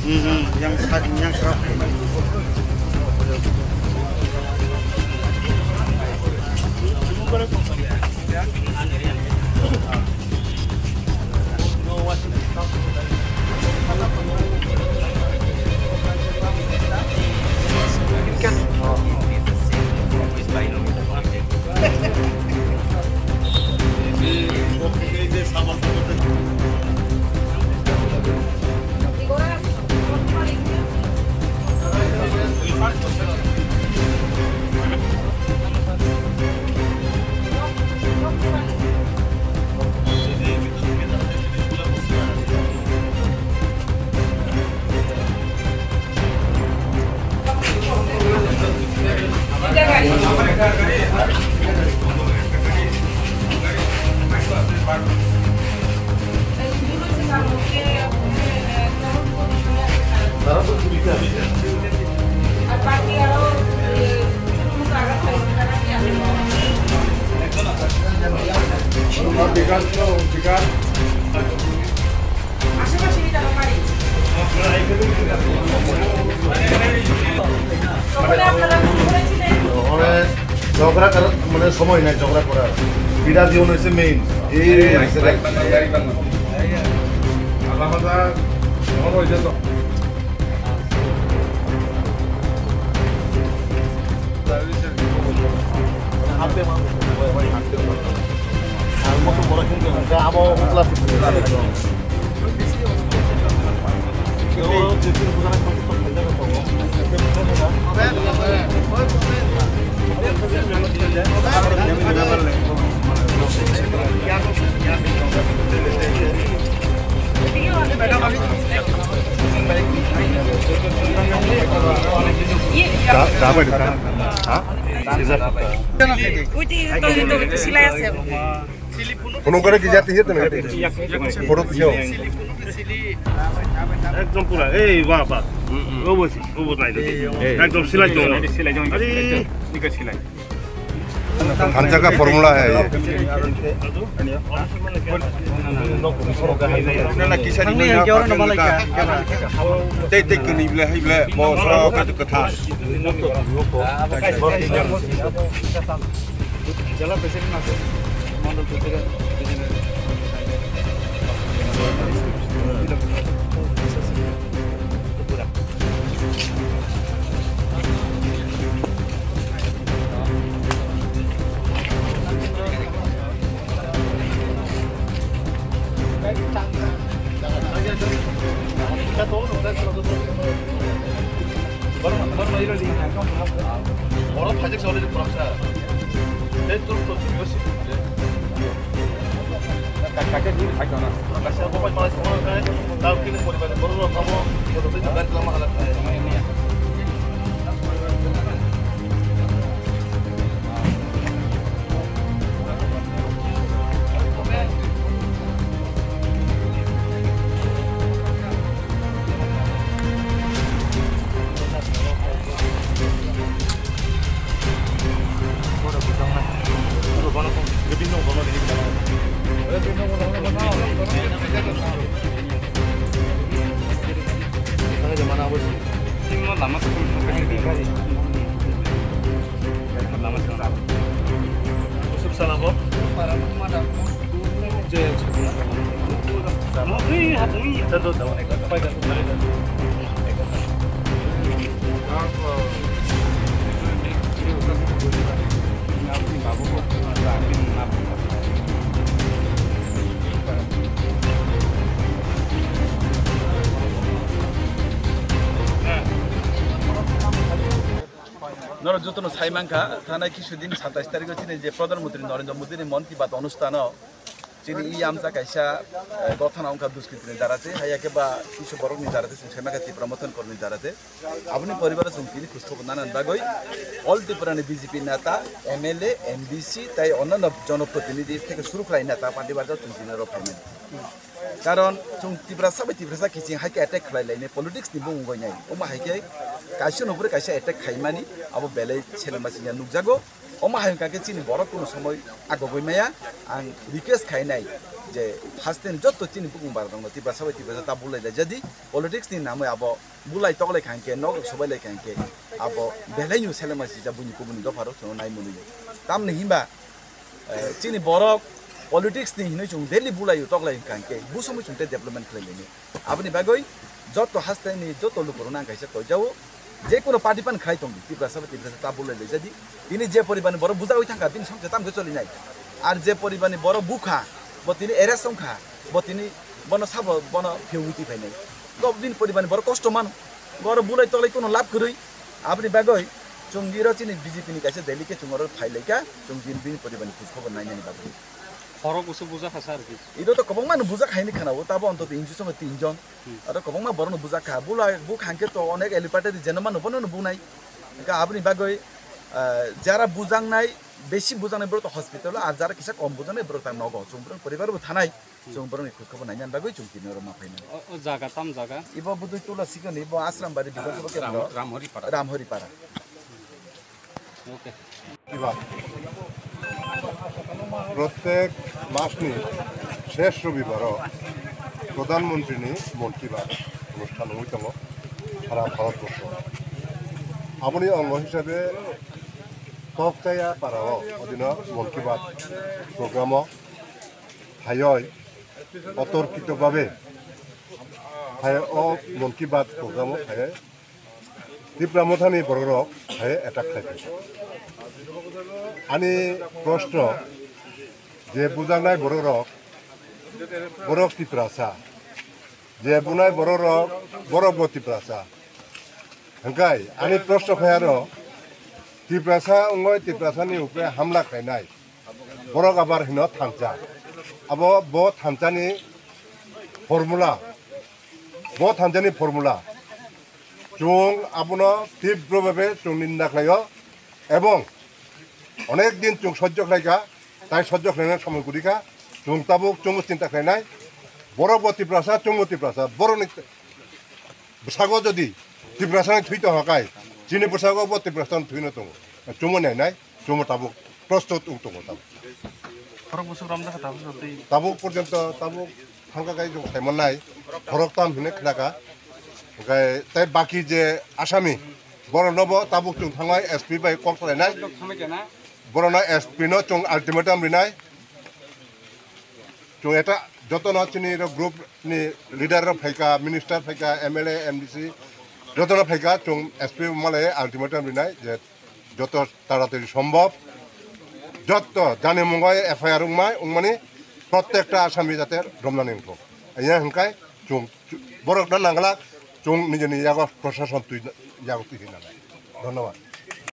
yang serap. ঝগড়া করার মানে সময় নাই ঝগড়া করার বিড়া জীবন হচ্ছে মেইন এই কোনো করে কি জাতি যেতে না ফটো দিও একদম পুরা এই বাহ বাহ ও বসি ও নাই একদম সিলাই দাও আরে নিকা সিলাই खांचा का फॉर्मूला है ये ना किसानी में ते ते कनी बले है बले बसरा का कथा चला पैसे ना मंडल पैसे Orang pajak soalnya di Pulau Sar. Dan turun ke sini sih. Kakak ni agak nak. Kakak apa pun malas orang kan. Tahu kita boleh bantu baru kamu. Kalau tu bantu lama alat. नर जतन साइमांखा थाना किछुदिन 27 तारिख चिने जे प्रधानमन्त्री नरेन्द्र मोदी मन की बात अनुष्ठान चिनि इ आमचा कायसा गठन अंका दुष्कृति दाराते हायाके बा किछु बरनि दाराते साइमांखा ती प्रमोशन करनि दाराते अपनी परिवार संकिनि खुशखबर नानान बागै अल त्रिपुरानि बीजेपी नेता एमएलए एमबीसी ताई अन्य जनप्रतिनिधि থেকে শুরু খাই নেতা পার্টি বাজার तुंसिन रफायमेन कारण जों त्रिपुरा सबै त्रिपुरा किछि हाइके अटैक खालायलायने पॉलिटिक्स नि बुंगयनाय ओमा हाइके कायसे नबुरे कायसे अटैक खाइमानि अब बेले छेलमासिया नुकजागो ओमा हाइका के चिनि बरक कुनो समय आगो गयमाया आं रिक्वेस्ट खाइनाय যে হাসতেন যত চিনি বুকুং বার দङ তিব্রা सबै तिब्रा ता बुलाइ दा जदि पॉलिटिक्स नि नामै अब बुलाइ तगले खांके नग सबैले खांके अब बेलाइनु सेलेमासि जा बुनि कुबुनि दफारो स नाइ मुनि तामने हिबा चिनी बरक पॉलिटिक्स नि हिनै जुं दिल्ली बुलाइ तगले खांके बुसमै जुंते डेभलपमेन्ट खैलेनि आबनि बागै जत हास्ताइनि जत लुकरो ना गाइसा त जाऊ जे कोनो पार्टी पान खाइ तंगि तिब्रा सबै तिब्रा ता बुलाइ ले जदि तिनी जे परिबारनि बर बुजाउ थांका तिनी संसे तामके चलि नाइ आर जे परिबारनि बर बुखा बतिनी एरेसं खा बतिनी बन साब बन फेउति फाइनै गबदिन परिबारनि बर कष्ट मान गर बुलाइ तगले कोनो लाभ गरै आबनि बागै चंगिरो चिनी बीजेपी नि कासे दिल्ली के चंगर फाइलैका चंगिर बिन परिबारनि खुश खबर नाइनानि बागै खरो गुसु बुजा खासा आरो इदो त कबंग मान बुजा खाइनि खानाबो ताबो अन्तत इंजु संग 3 जन अर कबंग मा बरन बुजा खा बुला बु खांके त अनेक एलिपाटे जनमान बनन बुनाइ का आबनि बागै যারা বুজাंनाय বেশি বুজাंनाय बरो त हस्पिटाल आ যারা किसा कम बुजांनाय बरो त नग चंब्रन परिबारबो थानाय चंब्रन खुश खबर नाइनान बागै चंकिनो रमा फाइना जागा ताम जागा इबो बुदुइ तुलसीकनि इबो आश्रमबारी बिगतबो केन्द्र रामहरिपाड़ा ओके কিবা প্রত্যেক মাসনি শেষ রবিবার প্রধানমন্ত্রী মন কি বাত অনুষ্ঠান হয়ে দङ সারা ভারতবর্ষ আপনি অঙ্গ হিসাবে তকতায়া পাড়াও অধীন মন কি বাত প্রোগ্রাম হাই অতর্কিতভাবে হাই অ মন কি Baat programme high তীব্রামথানি বড়রক high attack খাইছে আনি প্রশ্ন যে বুজাंनाय বড়রক তিপ্রাসা যে বুনাय বড়রক বড় তিপ্রাসা হংকাই আনি প্রশ্ন খায়ার তিপ্রাসা অঙ্গয় তিপ্রাসানি উপরে হামলা খাইনাय বড়ক আবার হিন থাংচা আবো ব থাংচানি ফর্মুলা চুং আপনা তীব্রভাবে চুং নিন্দা খাইয় এবং অনেক দিন চুং সহ্য খাইকা তাই সহ্য খাইনার সময়গুলিকা চুং তাবুক চুমু চিন্তা খাইনায় বড় তিপ্রাসা চুমু তিপ্রাসা বড় বসাগো যদি তিপ্রাসানি থুইতে হকাই চিনি বসাগো ব তিপ্রাসানি থুইনো দङ চুমু নাইনাय চুমু তাবুক প্রস্তুত দङ তাবুক পর্যন্ত তাবুক থাঙ্কাকাই जों थाइमोननाय भरकताम हिने खोनाका ओमफ्राय ताइ बाकी जे आसामी बर नब ताबुक जों थांनाय एसपि बाय कल खालायनाय बरना एसपि नो जों आल्टिमेटाम रिनाय जों एटा जतन चिनि ग्रुप नि लिडार फाइका मिनिस्टार फाइका एमएलए एमडीसी जतन फाइका जों एसपि मालाय आल्टिमेटाम रिनाय जे जत ताड़ाताड़ी सम्भव যত জানি মঙ্গায় এফআইআর উংমানি প্রত্যেকটা আসামি যাতে রমনানি উঠো ইয়া হংকাই চুং বড় নাংলা চুং নিজে নিজে প্রশাসন তুই জাগতি হিনা ধন্যবাদ।